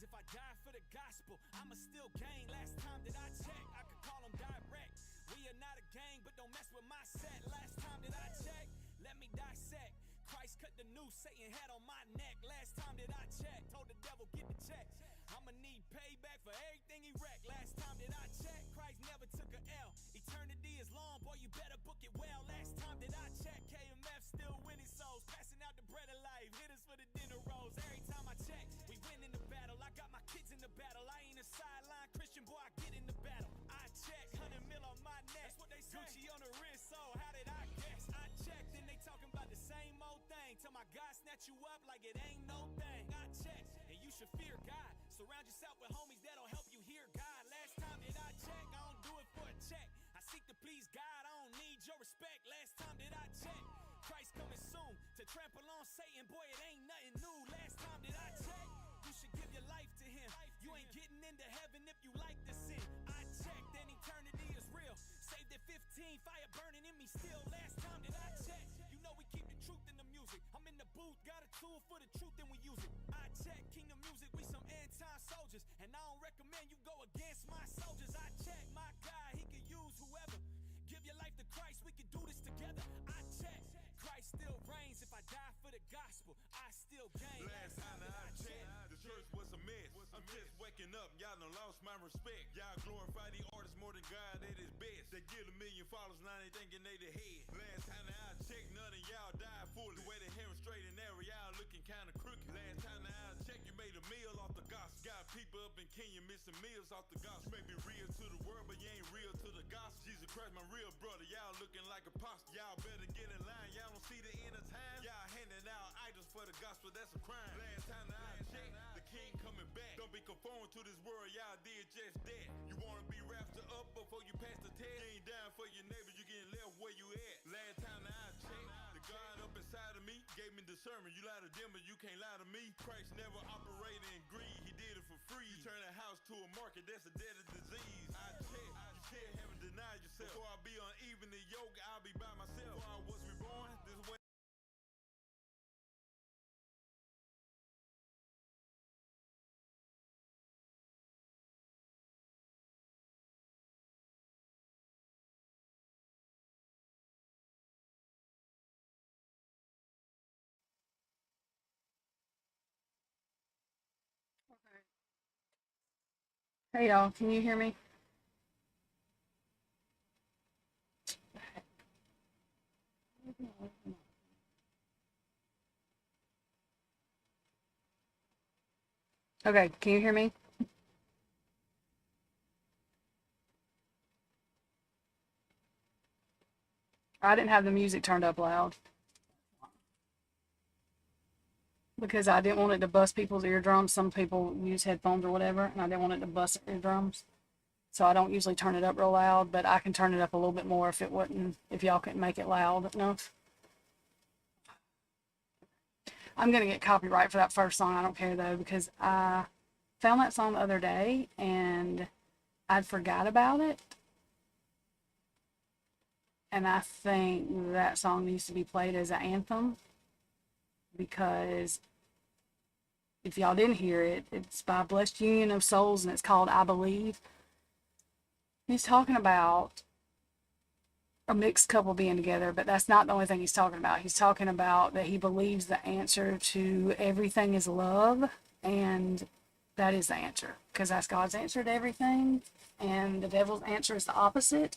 if I die for the gospel, I'ma still gain. Last time that I checked, I could call them direct. We are not a gang, but don't mess with my set. Last time that I checked, let me dissect. Christ cut the noose Satan had on my neck. Last time that I checked, told the devil get the check. I'ma need payback for everything he wrecked. Last time that I checked, Christ never took a L. Eternity is long, boy, you better book it well. Last time that I checked, KMF still winning souls, passing out the bread of life, hit us for the dinner rolls. Every time I check, we win in the battle. I got my kids in the battle. I ain't a sideline Christian, boy, I get in the battle. I check, 100 mil on my neck. That's what they say. Gucci on the wrist, so how did I guess? I checked, and they talking about the same old thing. Till my God snatch you up like it ain't no thing. I checked, and you should fear God. Surround yourself with homies that'll help you hear God. Last time that I check, I don't do it for a check. I seek to please God, I don't need your respect. Last time that I check, Christ coming soon to trample on Satan. Boy, it ain't nothing new. Last time that I check, you should give your life to him. You ain't getting into heaven if you like to sin. I checked, and eternity is real. Saved at 15, fire burning in me still. Last time that I checked, you know we keep the truth in the music. I'm in the booth, got a tool for the truth and we use it. I check, Kingdom Music, we some end-time soldiers, and I don't recommend you go against my soldiers. I check, my God, he can use whoever. Give your life to Christ, we can do this together. I check, Christ still reigns. If I die for the gospel, I still gain. Last time that I checked, the church was a mess. I'm just waking up, y'all done lost my respect. Y'all glorify the artists more than God at his best. They get 1 million followers, now they thinking they the head. Last time that I checked, none of y'all died fully. The way they hair straight and narrow, y'all looking kinda crooked. Last time that I checked, you made a meal off the gospel. Got people up in Kenya missing meals off the gospel. You may be real to the world, but you ain't real to the gospel. Jesus Christ, my real brother, y'all looking like apostle. Y'all better get in line, y'all don't see the end of time. Y'all handing out idols for the gospel, that's a crime. Last time that I checked, the king coming back. Don't be conformed to this world, y'all did just that. You wanna be raptured up before you pass the test? You ain't dying for your neighbor, you getting left where you at. Last time that I checked, the God up inside of me gave me discernment. You lie to them, but you can't lie to me. Christ never operated in greed, he did it for free. You turn a house to a market, that's a deadly disease. I checked, you can't haven't denied yourself. Before I be uneven the yoke, I'll be by myself. Before I was reborn, this way. Hey y'all, can you hear me? Okay, can you hear me? I didn't have the music turned up loud because I didn't want it to bust people's eardrums. Some people use headphones or whatever, and I didn't want it to bust eardrums. So I don't usually turn it up real loud, but I can turn it up a little bit more if y'all couldn't make it loud enough. I'm gonna get copyright for that first song. I don't care though, because I found that song the other day and I'd forgot about it. And I think that song needs to be played as an anthem, because if y'all didn't hear it, it's by Blessed Union of Souls and it's called I Believe. He's talking about a mixed couple being together, but that's not the only thing he's talking about. He's talking about that he believes the answer to everything is love, and that is the answer, because that's God's answer to everything, and the devil's answer is the opposite,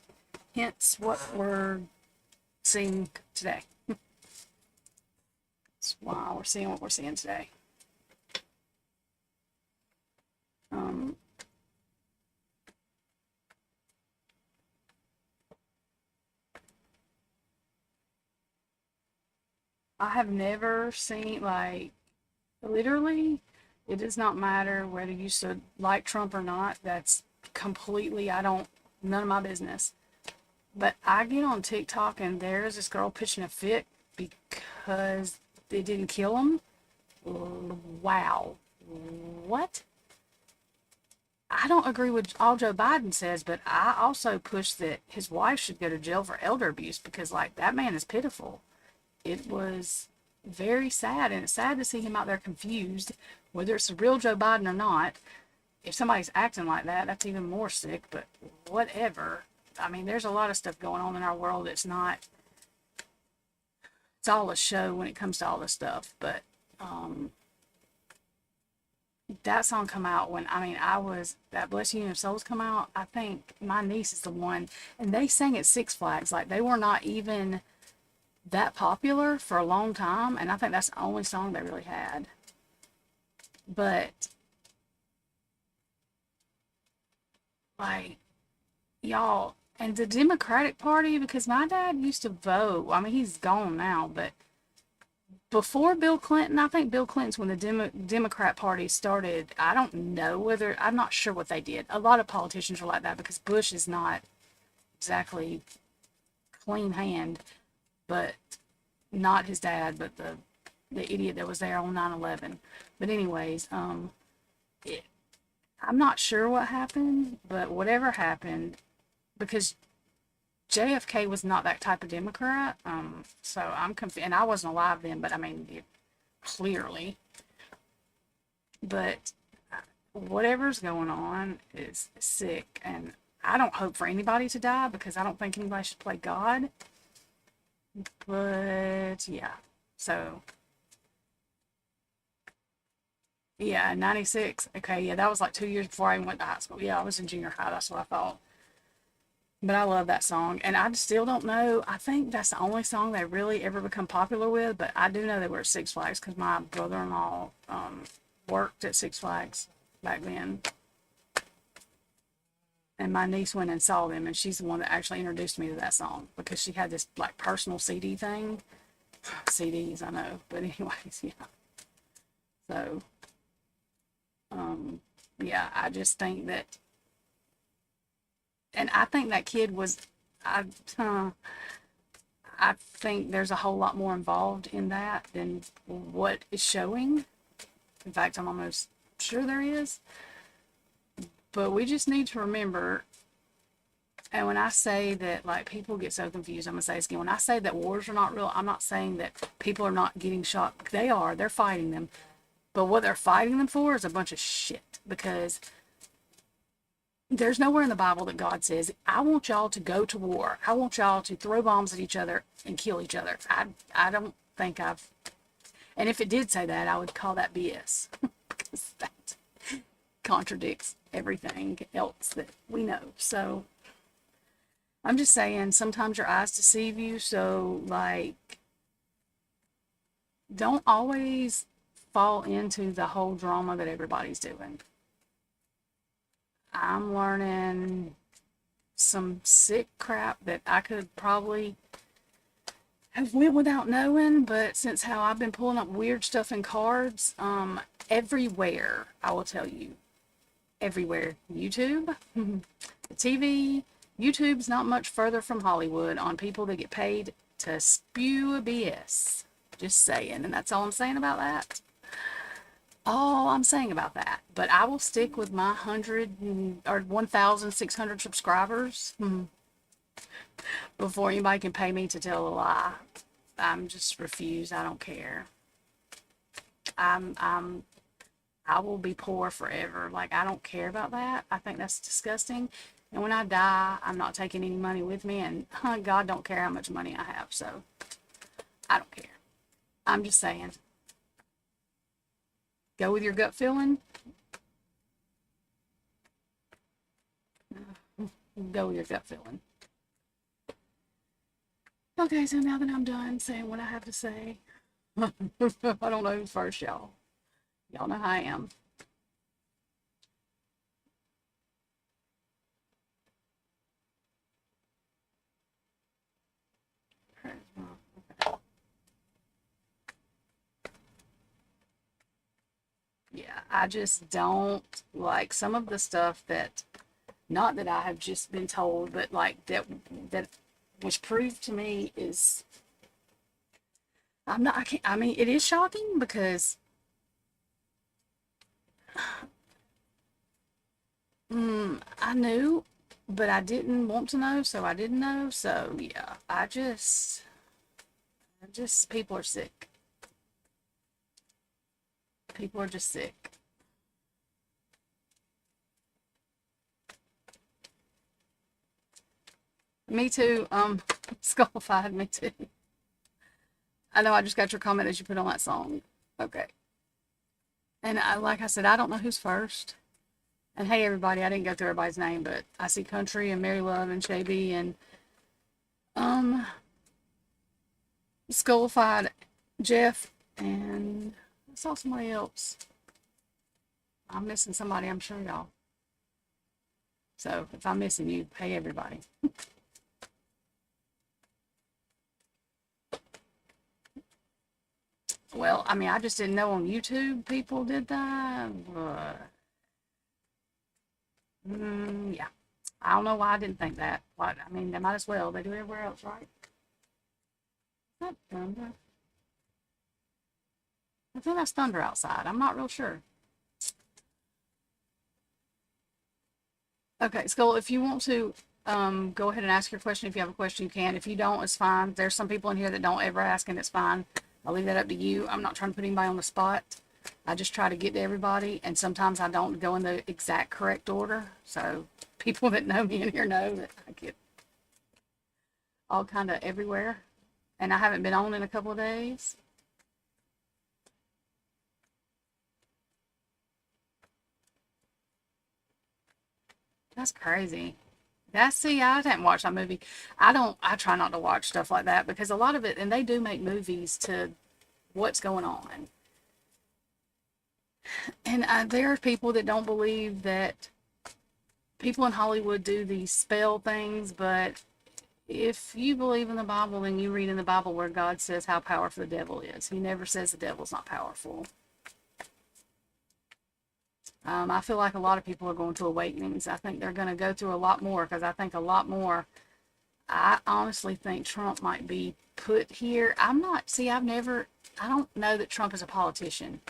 hence what we're seeing today. That's why we're seeing what we're seeing today. I have never seen, like, literally, it does not matter whether you should like Trump or not. That's completely, none of my business. But I get on TikTok and there's this girl pitching a fit because they didn't kill him. Wow. What? I don't agree with all Joe Biden says, but I also push that his wife should go to jail for elder abuse, because, like, that man is pitiful. It was very sad, and it's sad to see him out there confused, whether it's the real Joe Biden or not. If somebody's acting like that, that's even more sick, but whatever. I mean, there's a lot of stuff going on in our world that's not, it's all a show when it comes to all this stuff, but, that song come out when, I mean, that Blessed Union of Souls come out, I think my niece is the one, and they sang at Six Flags, like, they were not even that popular for a long time, and I think that's the only song they really had. But, like, y'all, and the Democratic Party, because my dad used to vote, I mean, he's gone now, but before Bill Clinton, I think Bill Clinton's when the Democrat Party started. I don't know whether, I'm not sure what they did. A lot of politicians are like that because Bush is not exactly clean hand, but not his dad, but the idiot that was there on 9/11. But anyways, it, I'm not sure what happened, but whatever happened, because JFK was not that type of Democrat, so I'm confused, and I wasn't alive then, but I mean, clearly. But whatever's going on is sick, and I don't hope for anybody to die because I don't think anybody should play God. But yeah, so yeah, 96. Okay, yeah, that was like 2 years before I even went to high school. Yeah, I was in junior high. That's what I thought. But I love that song, and I still don't know. I think that's the only song they really ever become popular with, but I do know they were at Six Flags because my brother-in-law worked at Six Flags back then. And my niece went and saw them, and she's the one that actually introduced me to that song because she had this like personal CD thing. CDs, I know, but anyways, yeah. So, yeah, I just think that, and I think that kid was, I think there's a whole lot more involved in that than what is showing. In fact, I'm almost sure there is. But we just need to remember, and when I say that, like, people get so confused, I'm going to say this again. When I say that wars are not real, I'm not saying that people are not getting shot. They are. They're fighting them. But what they're fighting them for is a bunch of shit. Because there's nowhere in the Bible that God says, I want y'all to go to war. I want y'all to throw bombs at each other and kill each other. I don't think I've... And if it did say that, I would call that BS. Because that contradicts everything else that we know. So I'm just saying, sometimes your eyes deceive you. So, like, don't always fall into the whole drama that everybody's doing. I'm learning some sick crap that I could probably have went without knowing, but since how I've been pulling up weird stuff in cards, everywhere, I will tell you, everywhere. YouTube, the TV, YouTube's not much further from Hollywood on people that get paid to spew BS. Just saying, and that's all I'm saying about that. All I'm saying about that. But I will stick with my 1,600 subscribers before anybody can pay me to tell a lie. I'm just refused. I don't care. I will be poor forever. Like, I don't care about that. I think that's disgusting. And when I die, I'm not taking any money with me, and God don't care how much money I have, so I don't care. I'm just saying. Go with your gut feeling. Go with your gut feeling. Okay, so now that I'm done saying what I have to say, I don't know who's first, y'all. Y'all know how I am. Yeah, I just don't like some of the stuff that, not that I have just been told, but like that was proved to me is, I can't, I mean, it is shocking because I knew, but I didn't want to know, so I didn't know. So yeah, people are sick. People are just sick. Me too. Skullified, me too. I know I just got your comment that you put on that song. Okay. And like I said, I don't know who's first. And hey, everybody, I didn't go through everybody's name, but I see Country and Mary Love and Shabby and Skullified, Jeff, and I saw somebody else. I'm missing somebody, I'm sure, y'all. So if I'm missing you, hey, everybody. Well, I mean, I just didn't know on YouTube people did that. Yeah. I don't know why I didn't think that. What? I mean, they might as well. They do it everywhere else, right? Is that thunder? I think that's thunder outside. I'm not real sure. Okay, Skull, if you want to go ahead and ask your question. If you have a question, you can. If you don't, it's fine. There's some people in here that don't ever ask, and it's fine. I'll leave that up to you. I'm not trying to put anybody on the spot. I just try to get to everybody, and sometimes I don't go in the exact correct order. So people that know me in here know that I get all kind of everywhere. And I haven't been on in a couple of days. That's crazy. See, I didn't watch that movie. I try not to watch stuff like that because a lot of it, and they do make movies to what's going on. And there are people that don't believe that people in Hollywood do these spell things, but if you believe in the Bible, then you read in the Bible where God says how powerful the devil is. He never says the devil's not powerful. I feel like a lot of people are going through awakenings. I think they're going to go through a lot more because I think a lot more. I honestly think Trump might be put here. I don't know that Trump is a politician.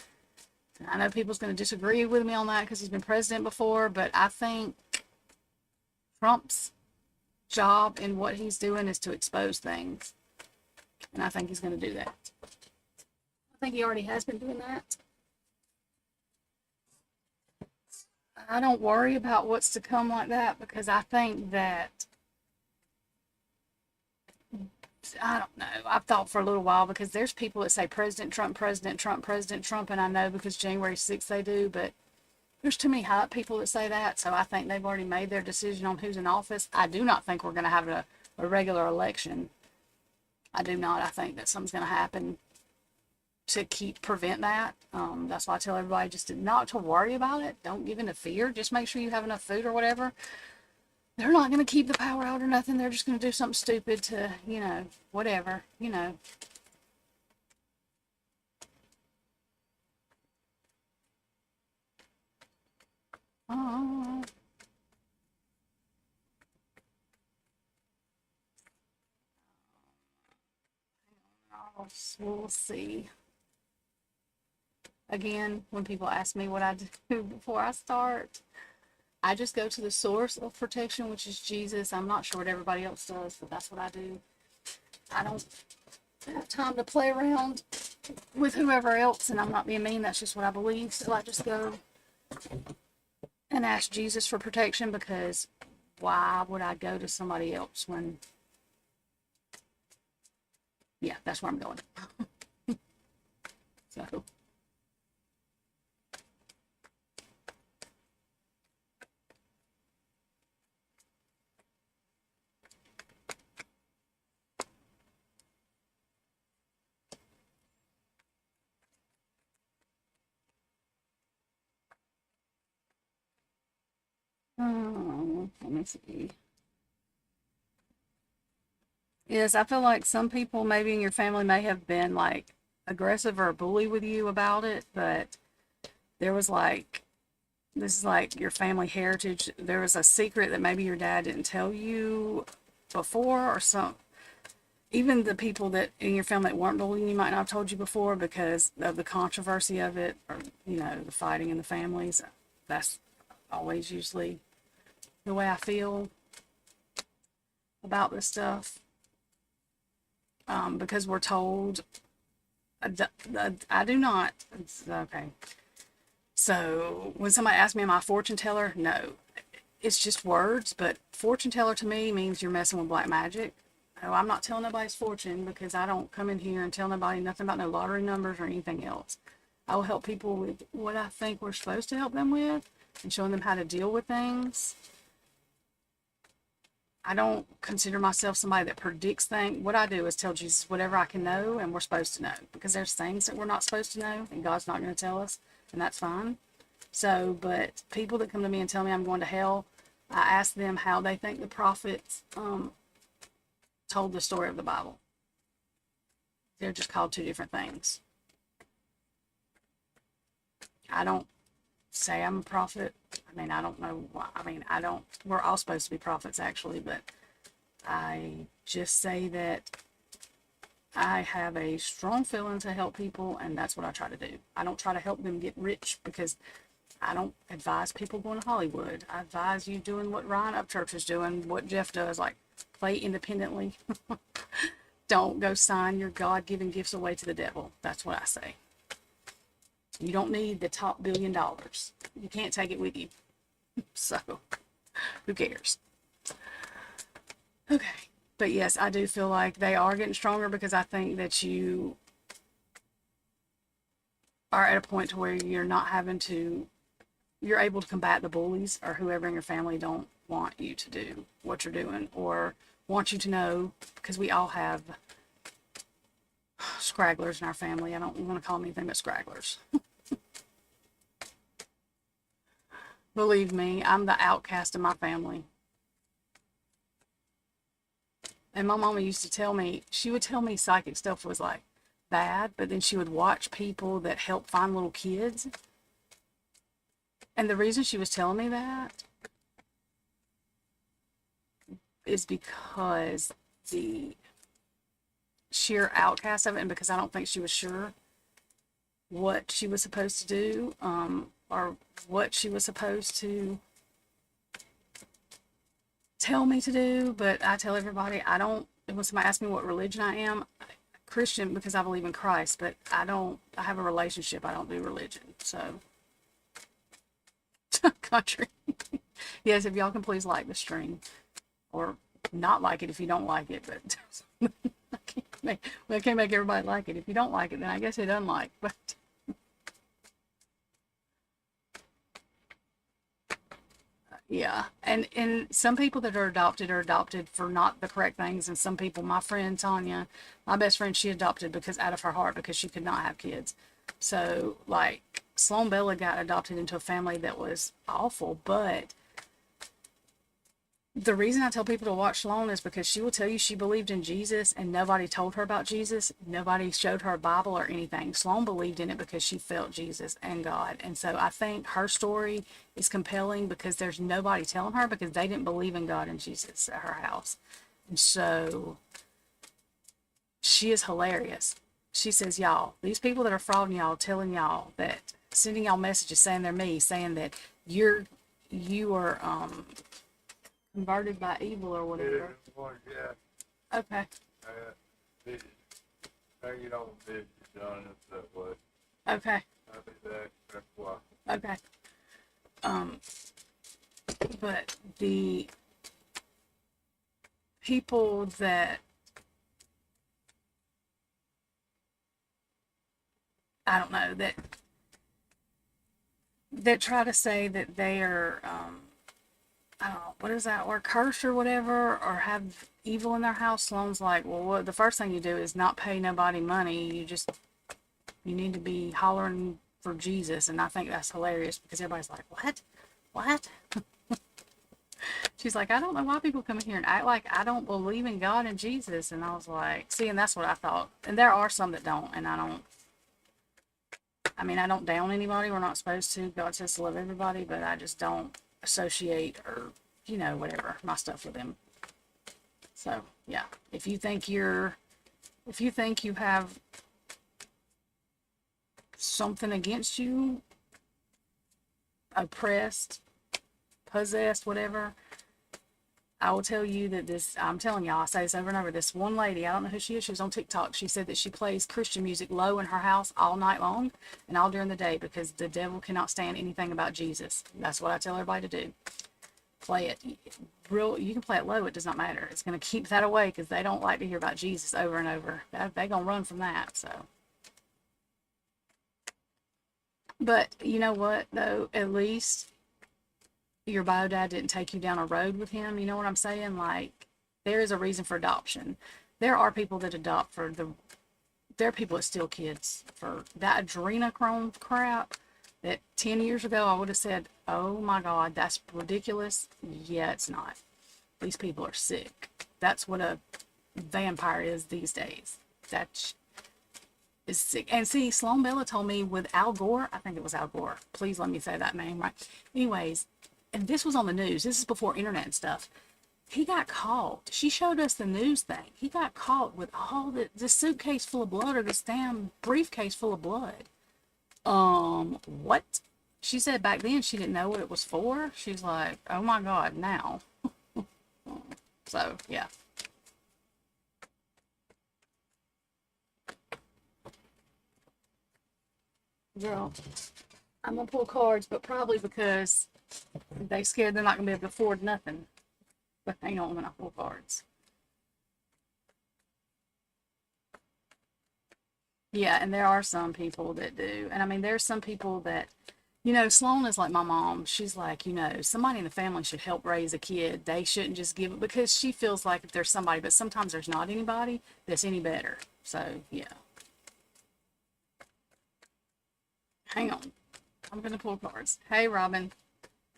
I know people's going to disagree with me on that because he's been president before, but I think Trump's job and what he's doing is to expose things. And I think he's going to do that. I think he already has been doing that. I don't worry about what's to come like that because I think that, I don't know, I've thought for a little while because there's people that say President Trump, President Trump, President Trump, and I know because January 6th they do, but there's too many hype people that say that, so I think they've already made their decision on who's in office. I do not think we're going to have a regular election. I do not. I think that something's going to happen to prevent that. That's why I tell everybody just not to worry about it. Don't give in to fear. Just make sure you have enough food or whatever. They're not going to keep the power out or nothing. They're just going to do something stupid to, whatever, Oh. We'll see. Again, when people ask me what I do before I start, I just go to the source of protection, which is Jesus. I'm not sure what everybody else does, but that's what I do. I don't have time to play around with whoever else, and I'm not being mean. That's just what I believe. So I just go and ask Jesus for protection because why would I go to somebody else when... Yeah, that's where I'm going. So... let me see. Yes, I feel like some people maybe in your family may have been like aggressive or a bully with you about it, but there was like, this is like your family heritage. There was a secret that maybe your dad didn't tell you before, or even the people that in your family that weren't bullying you might not have told you before because of the controversy of it, or the fighting in the families. That's always usually the way I feel about this stuff, because we're told. I do not. Okay. So when somebody asks me, am I a fortune teller? No. It's just words, but fortune teller to me means you're messing with black magic. Oh, I'm not telling nobody's fortune because I don't come in here and tell nobody nothing about no lottery numbers or anything else. I will help people with what I think we're supposed to help them with and showing them how to deal with things. I don't consider myself somebody that predicts things. What I do is tell Jesus whatever I can know and we're supposed to know, because there's things that we're not supposed to know and God's not going to tell us, and that's fine. So, but people that come to me and tell me I'm going to hell, I ask them how they think the prophets told the story of the Bible. They're just called two different things. I don't say I'm a prophet. I mean, I don't know why. I mean, I don't, we're all supposed to be prophets actually, but I just say that I have a strong feeling to help people, and that's what I try to do. I don't try to help them get rich, because I don't advise people going to Hollywood. I advise you doing what Ryan Upchurch is doing, what Jeff does, like play independently. Don't go sign your God-given gifts away to the devil. That's what I say. You don't need the top $1 billion. You can't take it with you. So, who cares? Okay. But yes, I do feel like they are getting stronger, because I think that you are at a point to where you're not having to, you're able to combat the bullies or whoever in your family don't want you to do what you're doing or want you to know, because we all have scragglers in our family. I don't want to call them anything but scragglers. Believe me, I'm the outcast of my family. And my mama used to tell me, she would tell me psychic stuff was like bad, but then she would watch people that help find little kids. And the reason she was telling me that is because the sheer outcast of it, and because I don't think she was sure what she was supposed to do, or what she was supposed to tell me to do. But I tell everybody, I don't, when somebody asks me what religion I am, Christian, because I believe in Christ, but I have a relationship. I don't do religion. So, country. Yes, if y'all can please like the stream, or not like it if you don't like it, but I can't make everybody like it. If you don't like it, then I guess it doesn't like, but yeah. And some people that are adopted for not the correct things, and some people, my friend Tanya, my best friend, she adopted because out of her heart, because she could not have kids. So like Sloan Bella got adopted into a family that was awful, but the reason I tell people to watch Sloan is because she will tell you she believed in Jesus and nobody told her about Jesus. Nobody showed her a Bible or anything. Sloan believed in it because she felt Jesus and God. And so I think her story is compelling because there's nobody telling her, because they didn't believe in God and Jesus at her house. And so she is hilarious. She says, y'all, these people that are frauding y'all, telling y'all that, sending y'all messages saying they're me, saying that you are converted by evil or whatever. Yeah. Okay. Hang it on, John, and stuff like. Okay. I think that's why. Okay. But the people that, I don't know, that try to say that they are, I don't know, what is that word, cursed or whatever, or have evil in their house. Sloan's like, well, the first thing you do is not pay nobody money. You need to be hollering for Jesus. And I think that's hilarious, because everybody's like, what? She's like, I don't know why people come in here and act like I don't believe in God and Jesus. And I was like, see, and that's what I thought. And there are some that don't, and I don't down anybody. We're not supposed to. God says to love everybody, but I just don't associate or, whatever, my stuff with them. So, yeah. If you think you have something against you, oppressed, possessed, whatever, I will tell you that I'm telling y'all, I say this over and over. This one lady, I don't know who she is, she was on TikTok. She said that she plays Christian music low in her house all night long and all during the day because the devil cannot stand anything about Jesus. That's what I tell everybody to do. Play it you can play it low, it does not matter. It's going to keep that away because they don't like to hear about Jesus over and over. They're going to run from that, so. But you know what, though? At least your bio dad didn't take you down a road with him. You know what I'm saying? Like, there is a reason for adoption. There are people that adopt there are people that steal kids for that adrenochrome crap that 10 years ago I would have said, oh my God, that's ridiculous. Yeah, it's not. These people are sick. That's what a vampire is these days. That is sick. And see, Sloan Bella told me with Al Gore, I think it was Al Gore. Please let me say that name right. Anyways, and this was on the news. This is before internet and stuff. He got caught. She showed us the news thing. He got caught with all this suitcase full of blood or this damn briefcase full of blood. What? She said back then she didn't know what it was for. She's like, oh my God, now. So, yeah. Girl, I'm gonna pull cards, but probably because they scared they're not gonna be able to afford nothing. But hang on when I pull cards. Yeah, and there are some people that do. And I mean, there's some people that, Sloan is like my mom. She's like, somebody in the family should help raise a kid. They shouldn't just give it because she feels like if there's somebody, but sometimes there's not anybody that's any better. So, yeah. Hang on. I'm going to pull cards. Hey, Robin.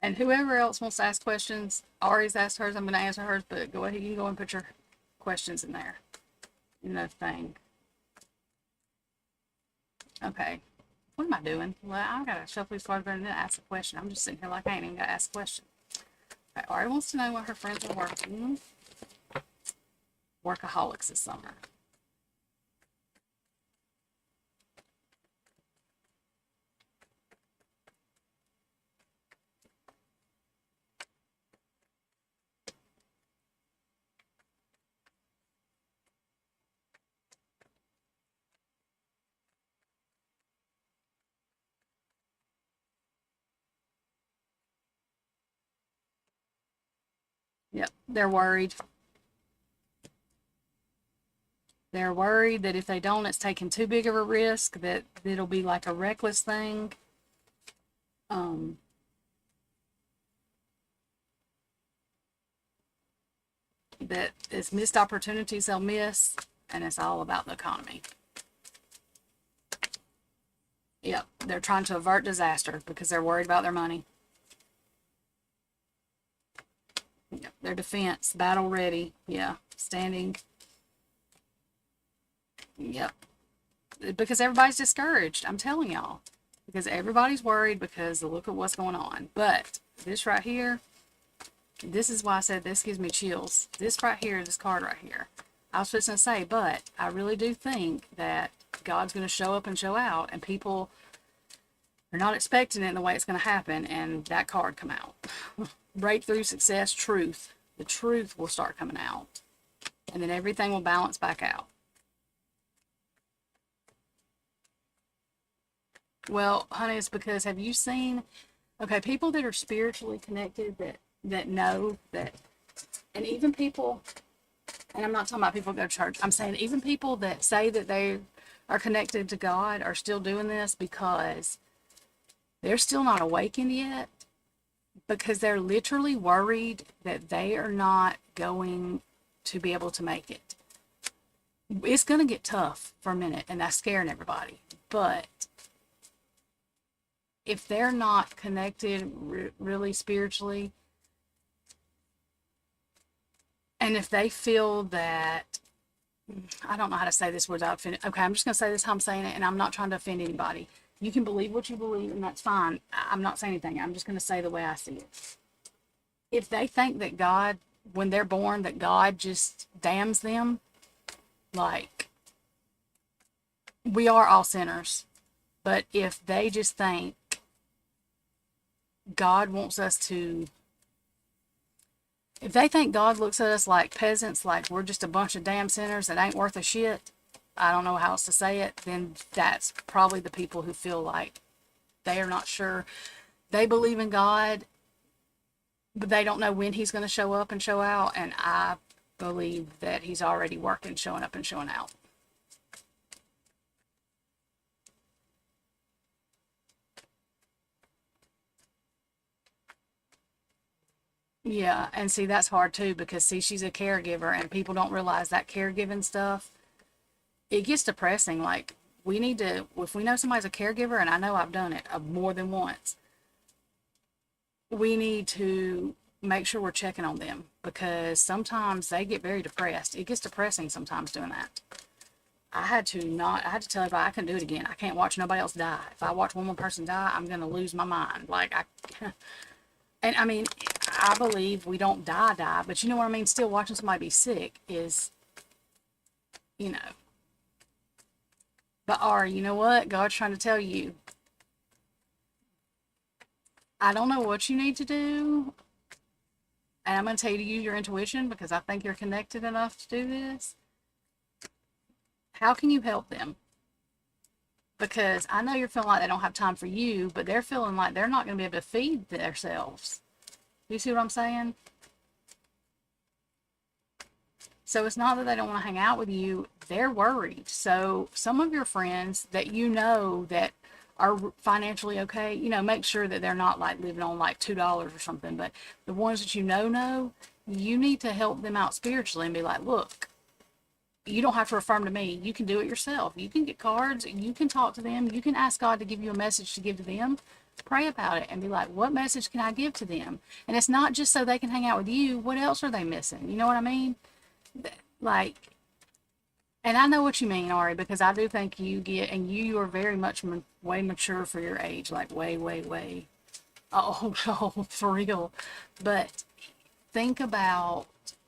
And whoever else wants to ask questions, Ari's asked hers. I'm going to answer hers, but go ahead. You can go and put your questions in there. In the thing. Okay. What am I doing? Well, I've got to shuffle these cards better than ask a question. I'm just sitting here like I ain't even got to ask a question. Okay, Ari wants to know what her friends are working. Workaholics this summer. Yep, they're worried. They're worried that if they don't, it's taking too big of a risk, that it'll be like a reckless thing. That it's missed opportunities they'll miss, and it's all about the economy. Yep, they're trying to avert disaster because they're worried about their money. Yep, their defense, battle ready. Yeah, standing. Yep. Because everybody's discouraged. I'm telling y'all. Because everybody's worried because look at what's going on. But this right here, this is why I said this gives me chills. This right here, this card right here. I was just going to say, but I really do think that God's going to show up and show out, and people are not expecting it in the way it's going to happen, and that card come out. Breakthrough, success, truth. The truth will start coming out, and then everything will balance back out. Well, honey, it's because have you seen, okay, people that are spiritually connected that know that, and even people, and I'm not talking about people who go to church, I'm saying even people that say that they are connected to God are still doing this because they're still not awakened yet, because they're literally worried that they are not going to be able to make it. It's going to get tough for a minute, and that's scaring everybody. But if they're not connected really spiritually, and if they feel that, I don't know how to say this without offending. Okay, I'm just going to say this how I'm saying it, and I'm not trying to offend anybody. You can believe what you believe, and that's fine. I'm not saying anything. I'm just going to say the way I see it. If they think that God, when they're born, that God just damns them, like, we are all sinners. But if they just think God wants us to If they think God looks at us like peasants, like we're just a bunch of damn sinners that ain't worth a shit, I don't know how else to say it, then that's probably the people who feel like they are not sure. They believe in God, but they don't know when he's going to show up and show out. And I believe that he's already working, showing up and showing out. Yeah, and see, that's hard too because, see, she's a caregiver and people don't realize that caregiving stuff, it gets depressing. Like, we need to, if we know somebody's a caregiver, and I know I've done it more than once, we need to make sure we're checking on them because sometimes they get very depressed. It gets depressing sometimes doing that. I had to tell everybody I couldn't do it again. I can't watch nobody else die. If I watch one more person die, I'm going to lose my mind. Like, and I mean, I believe we don't die, but you know what I mean? Still watching somebody be sick is, you know. But Ari, you know what? God's trying to tell you, I don't know what you need to do. And I'm going to tell you to use your intuition because I think you're connected enough to do this. How can you help them? Because I know you're feeling like they don't have time for you, but they're feeling like they're not going to be able to feed themselves. You see what I'm saying? So it's not that they don't want to hang out with you. They're worried. So some of your friends that you know that are financially okay, you know, make sure that they're not like living on like $2 or something. But the ones that you know, you need to help them out spiritually and be like, look, you don't have to affirm to me. You can do it yourself. You can get cards. You can talk to them. You can ask God to give you a message to give to them. Pray about it and be like, what message can I give to them? And it's not just so they can hang out with you. What else are they missing? You know what I mean? Like, and I know what you mean, Ari, because I do think you get, and you are very much way mature for your age, like way, way, way. Oh, oh, for real. But think about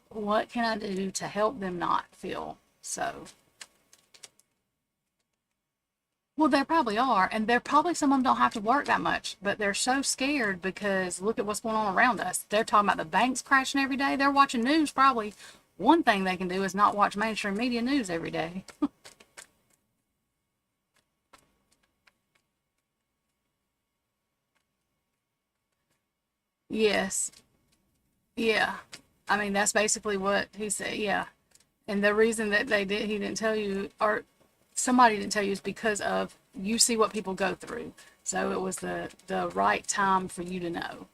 what can I do to help them not feel so. Well, they probably are, and they're probably, some of them don't have to work that much, but they're so scared because look at what's going on around us. They're talking about the banks crashing every day. They're watching news probably. One thing they can do is not watch mainstream media news every day. Yes. Yeah. I mean, that's basically what he said. Yeah. And the reason that he didn't tell you, or somebody didn't tell you, is because of you see what people go through. So it was the right time for you to know.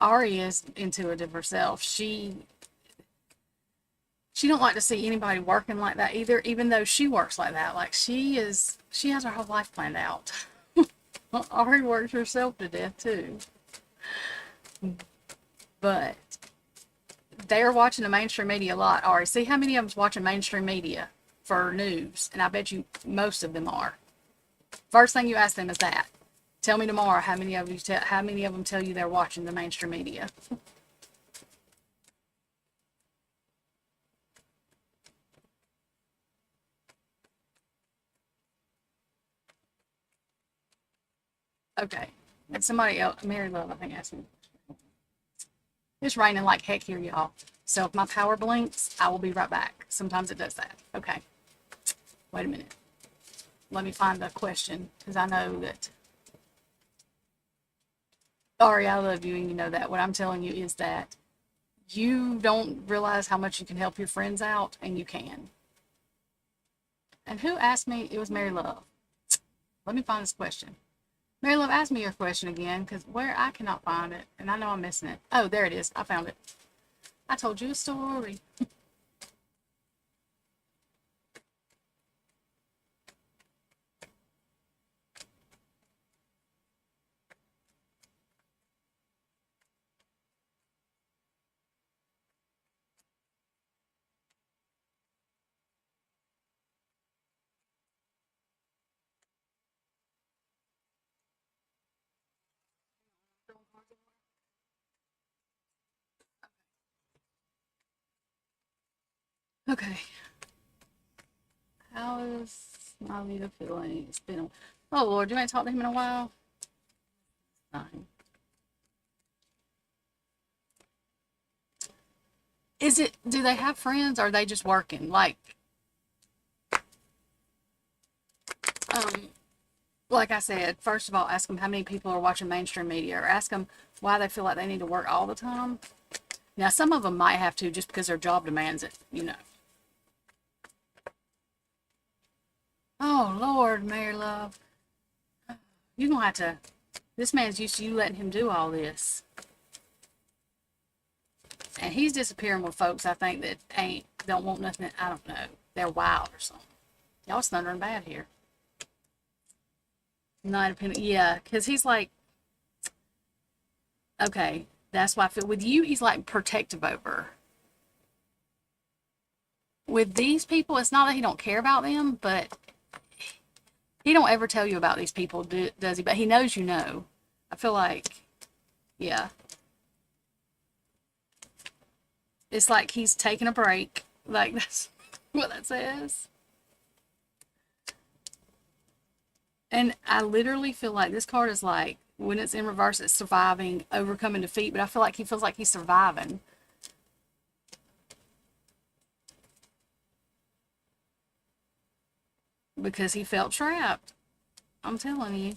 Ari is intuitive herself. She don't like to see anybody working like that either, even though she works like that. Like, she has her whole life planned out. Ari works herself to death too. But they are watching the mainstream media a lot, Ari. See how many of them's watching mainstream media for news, and I bet you most of them are. First thing you ask them is that. Tell me tomorrow how many of them tell you they're watching the mainstream media. Okay. And somebody else, Mary Love, I think, asked me. It's raining like heck here, y'all. So if my power blinks, I will be right back. Sometimes it does that. Okay. Wait a minute. Let me find the question because I know that. Ari, I love you and you know that. What I'm telling you is that you don't realize how much you can help your friends out, and you can. And who asked me? It was Mary Love. Let me find this question. Mary Love, ask me your question again, because where I cannot find it, and I know I'm missing it. Oh, there it is. I found it. I told you a story. Okay. How is my Lita feeling? It's been a... Oh, Lord, you ain't talked to him in a while? Fine. Do they have friends or are they just working? Um, like I said, first of all, ask them how many people are watching mainstream media, or ask them why they feel like they need to work all the time. Now, some of them might have to just because their job demands it, you know. Oh, Lord, Mary Love. You're going to have to, this man's used to you letting him do all this. And he's disappearing with folks, I think, that don't want nothing, I don't know. They're wild or something. Y'all thundering bad here. Not dependent, yeah, because he's like, okay, that's why I feel with you, he's like protective over. With these people, it's not that he don't care about them, but he don't ever tell you about these people, does he? But he knows you know. I feel like, yeah. It's like he's taking a break. Like, that's what that says. And I literally feel like this card is like, when it's in reverse, it's surviving, overcoming defeat. But I feel like he feels like he's surviving. Because he felt trapped. I'm telling you.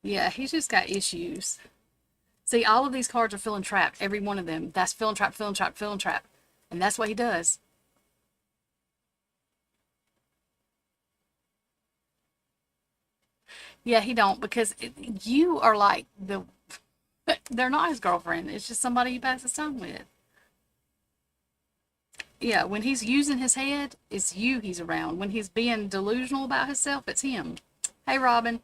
Yeah, he's just got issues. See, all of these cards are feeling trapped. Every one of them. That's feeling trapped, feeling trapped, feeling trapped. And that's what he does. Yeah, he don't, because you are like they're not his girlfriend. It's just somebody he passes time with. Yeah, when he's using his head, it's you he's around. When he's being delusional about himself, it's him. Hey, Robin,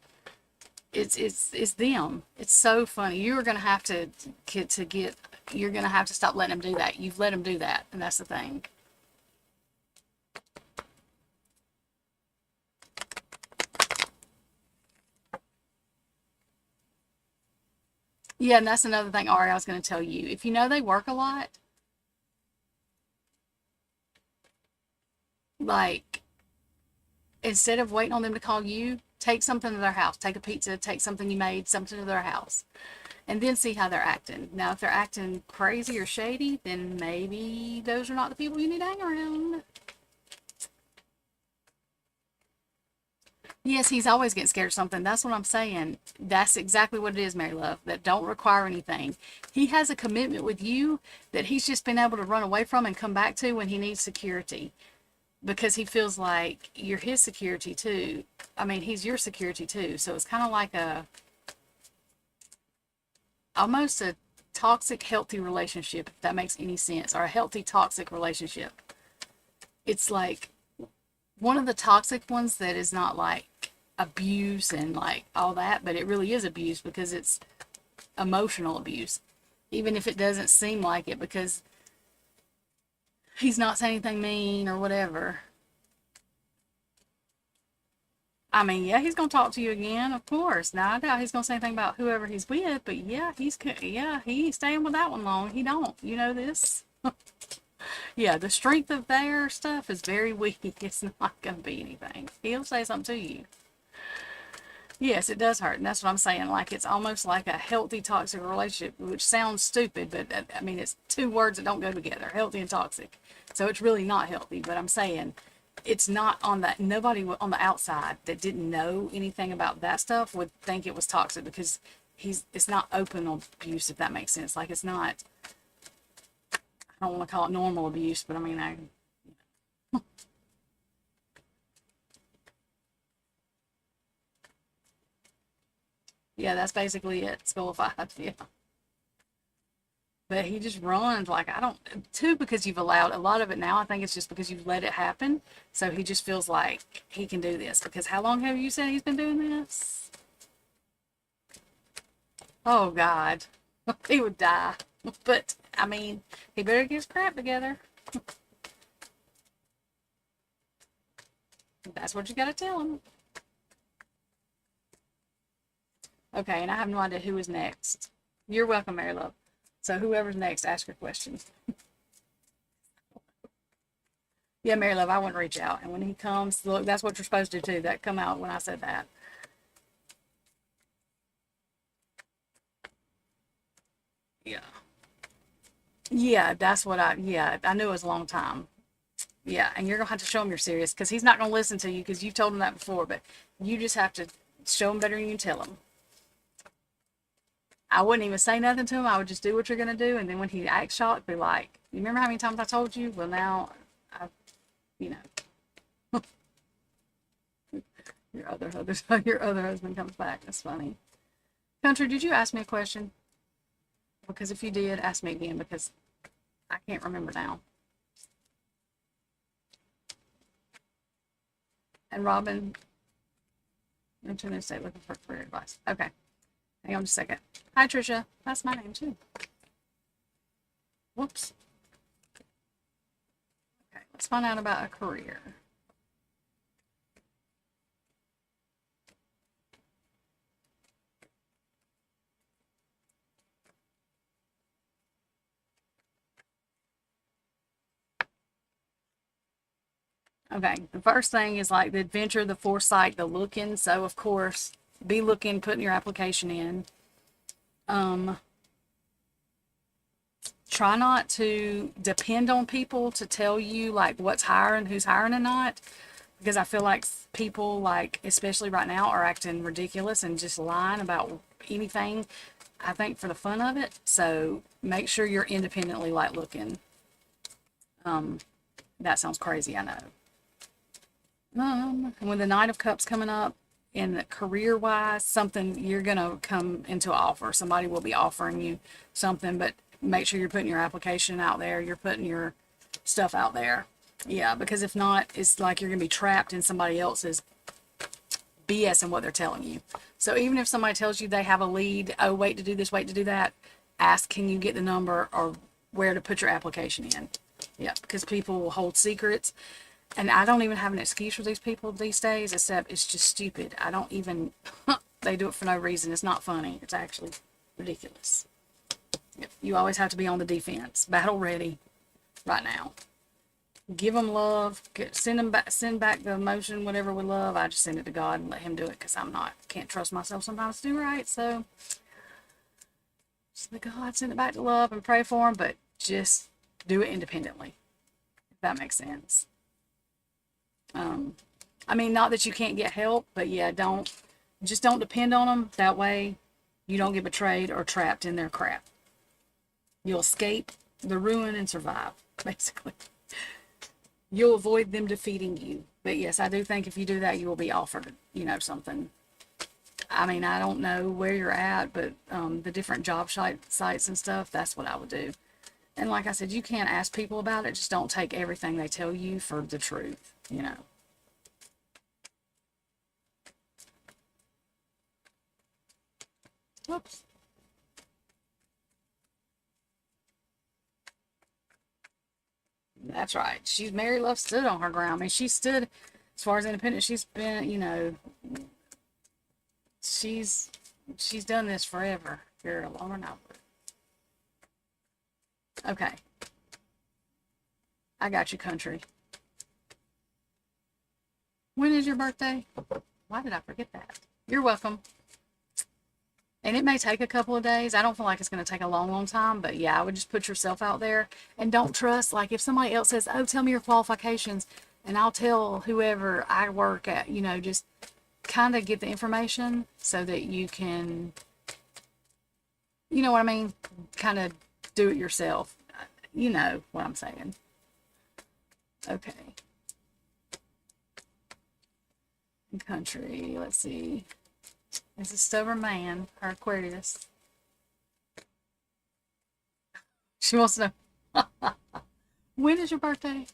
it's them. It's so funny. You're gonna have to get. You're gonna have to stop letting him do that. You've let him do that, and that's the thing. Yeah, and that's another thing, Ari, I was going to tell you. If you know they work a lot, like, instead of waiting on them to call you, take something to their house. Take a pizza, take something you made, something to their house. And then see how they're acting. Now, if they're acting crazy or shady, then maybe those are not the people you need to hang around. Yes, he's always getting scared of something. That's what I'm saying. That's exactly what it is, Mary Love, that don't require anything. He has a commitment with you that he's just been able to run away from and come back to when he needs security. Because he feels like you're his security too. I mean, he's your security too. So it's kind of like almost a toxic, healthy relationship, if that makes any sense, or a healthy, toxic relationship. It's like one of the toxic ones that is not like abuse and like all that, but it really is abuse because it's emotional abuse, even if it doesn't seem like it, because he's not saying anything mean or whatever. I mean, yeah, he's gonna talk to you again, of course. Now I doubt he's gonna say anything about whoever he's with, but yeah, he ain't staying with that one long. He don't. You know this. Yeah, the strength of their stuff is very weak. It's not gonna be anything. He'll say something to you. Yes, it does hurt, and that's what I'm saying. Like, it's almost like a healthy toxic relationship, which sounds stupid, but I mean, it's two words that don't go together, healthy and toxic. So it's really not healthy, but I'm saying it's not on that. Nobody on the outside that didn't know anything about that stuff would think it was toxic, because it's not open abuse, if that makes sense. Like, it's not, I don't want to call it normal abuse, but I mean, yeah, that's basically it. Squalified, yeah. But he just runs like, I don't, too, because you've allowed a lot of it now. I think it's just because you've let it happen. So he just feels like he can do this. Because how long have you said he's been doing this? Oh, God. He would die. But, I mean, he better get his crap together. That's what you got to tell him. Okay, and I have no idea who is next. You're welcome, Mary Love. So whoever's next, ask your questions. Yeah, Mary Love, I wouldn't reach out. And when he comes, look, that's what you're supposed to do too. That come out when I said that. Yeah. Yeah, that's what yeah, I knew it was a long time. Yeah, and you're gonna have to show him you're serious because he's not gonna listen to you because you've told him that before, but you just have to show him better than you tell him. I wouldn't even say nothing to him. I would just do what you're gonna do, and then when he acts shocked, be like, "You remember how many times I told you? Well, now, I, you know, your other husband comes back. That's funny." Country, did you ask me a question? Because if you did, ask me again because I can't remember now. And Robin, internet state looking for career advice. Okay, hang on just a second. Hi, Trisha. That's my name too. Whoops. Okay, let's find out about a career. Okay, the first thing is like the adventure, the foresight, the looking. So of course, be looking, putting your application in. Try not to depend on people to tell you like what's hiring, who's hiring and not, because I feel like people like, especially right now, are acting ridiculous and just lying about anything. I think for the fun of it. So make sure you're independently like looking. That sounds crazy, I know. When the Knight of Cups coming up, in career wise, something you're gonna come into an offer. Somebody will be offering you something, but make sure you're putting your application out there. You're putting your stuff out there. Yeah, because if not, it's like you're gonna be trapped in somebody else's BS and what they're telling you. So even if somebody tells you they have a lead, oh, wait to do this, wait to do that, ask, can you get the number or where to put your application in? Yeah, because people will hold secrets. And I don't even have an excuse for these people these days, except it's just stupid. I don't even, they do it for no reason. It's not funny. It's actually ridiculous. You always have to be on the defense, battle ready right now. Give them love, send back the emotion, whatever with love. I just send it to God and let him do it because can't trust myself sometimes to do right. So just let God send it back to love and pray for him, but just do it independently, if that makes sense. I mean, not that you can't get help, but yeah, don't depend on them. That way you don't get betrayed or trapped in their crap. You'll escape the ruin and survive, basically. You'll avoid them defeating you. But yes, I do think if you do that, you will be offered, something. I mean, I don't know where you're at, but the different job sites and stuff, that's what I would do. And like I said, you can't ask people about it. Just don't take everything they tell you for the truth, Whoops. That's right. Mary Love stood on her ground. I mean, she stood, as far as independent, she's been, she's done this forever. You're longer now. Okay. I got you, country. When is your birthday? Why did I forget that? You're welcome. And it may take a couple of days. I don't feel like it's going to take a long, long time. But yeah, I would just put yourself out there and don't trust. Like if somebody else says, oh, tell me your qualifications, and I'll tell whoever I work at, just kind of get the information so that you can, you know what I mean? Kind of do it yourself. You know what I'm saying. Okay. Country, let's see. It's a stubborn man, her Aquarius. She wants to know, when is your birthday?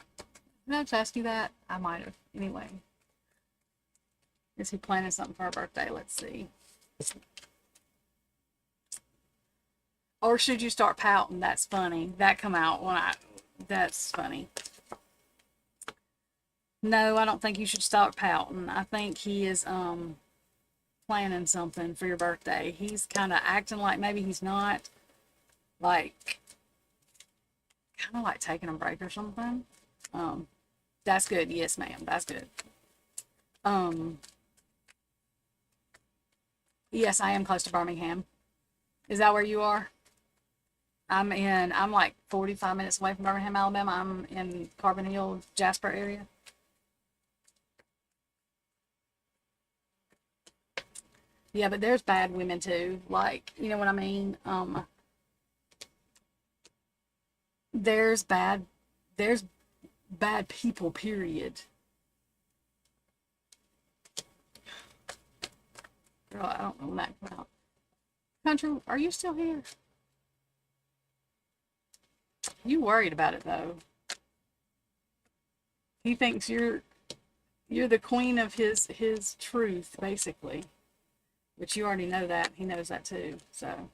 Did I just ask you that? I might have. Anyway. Is he planning something for her birthday? Let's see. Or should you start pouting? That's funny. That come out that's funny. No, I don't think you should start pouting. I think he is, planning something for your birthday. He's kind of acting like maybe he's not, like, kind of like taking a break or something. That's good. Yes, ma'am. That's good. Yes, I am close to Birmingham. Is that where you are? I'm like 45 minutes away from Birmingham, Alabama. I'm in Carbon Hill, Jasper area. Yeah, but there's bad women too. Like, you know what I mean? There's there's bad people, period. Girl, I don't know when that came out. Country, are you still here? You worried about it though. He thinks you're the queen of his truth, basically. But you already know that. He knows that too. So,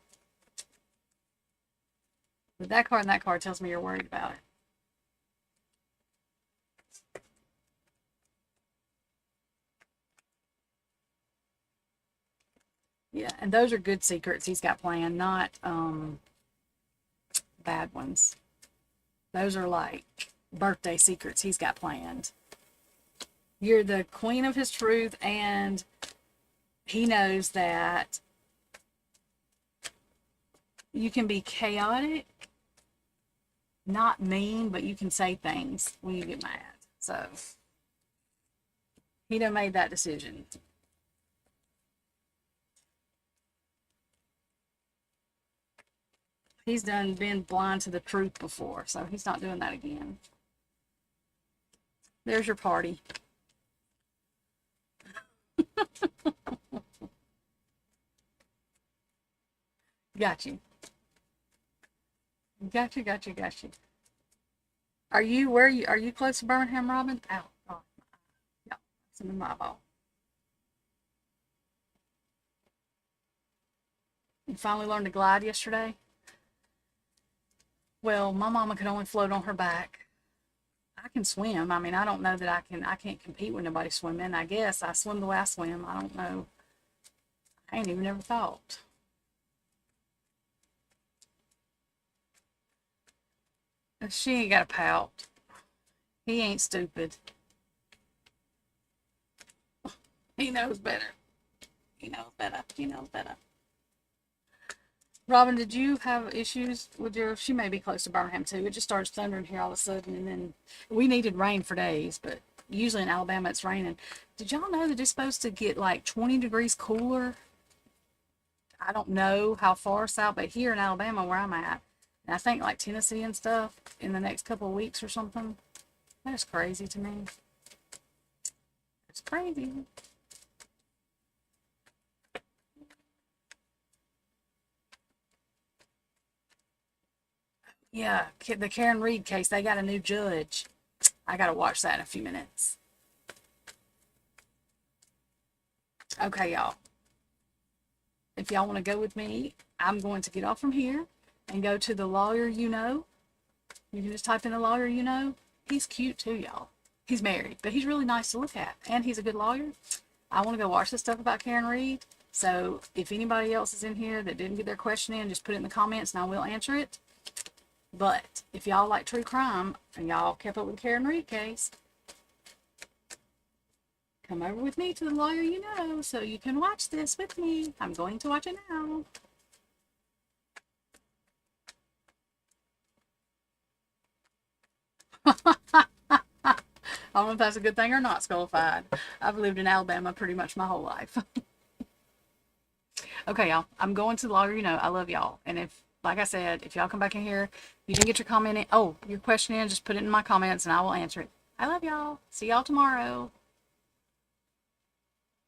but that card and that card tells me you're worried about it. Yeah, and those are good secrets he's got planned, not bad ones. Those are like birthday secrets he's got planned. You're the queen of his truth, and he knows that you can be chaotic, not mean, but you can say things when you get mad. So he done made that decision. He's done been blind to the truth before, so he's not doing that again. There's your party. Got you. Got you, got you, got you. Are you close to Birmingham, Robin? Ow. Oh, yeah. It's in my ball. You finally learned to glide yesterday? Well, my mama could only float on her back. I can swim. I mean, I don't know that I can't compete with nobody swimming. I guess I swim the way I swim. I don't know. I ain't even never thought. She ain't got a pout. He ain't stupid. He knows better. He knows better. He knows better. Robin, did you have issues with she may be close to Birmingham too. It just starts thundering here all of a sudden, and then we needed rain for days, but usually in Alabama it's raining. Did y'all know that it's supposed to get like 20 degrees cooler? I don't know how far south, but here in Alabama where I'm at, and I think like Tennessee and stuff in the next couple of weeks or something. That is crazy to me. It's crazy. Yeah, the Karen Reed case, they got a new judge. I got to watch that in a few minutes. Okay, y'all. If y'all want to go with me, I'm going to get off from here and go to the lawyer you know. You can just type in the lawyer you know. He's cute too, y'all. He's married, but he's really nice to look at, and he's a good lawyer. I want to go watch this stuff about Karen Reed. So if anybody else is in here that didn't get their question in, just put it in the comments and I will answer it. But if y'all like true crime and y'all kept up with the Karen Reed case, come over with me to the lawyer you know so you can watch this with me. I'm going to watch it now. I don't know if that's a good thing or not, Skullified. I've lived in Alabama pretty much my whole life. Okay, y'all. I'm going to the lawyer you know. I love y'all. And if, like I said, if y'all come back in here, you didn't get your comment in, your question in, just put it in my comments and I will answer it. I love y'all. See y'all tomorrow.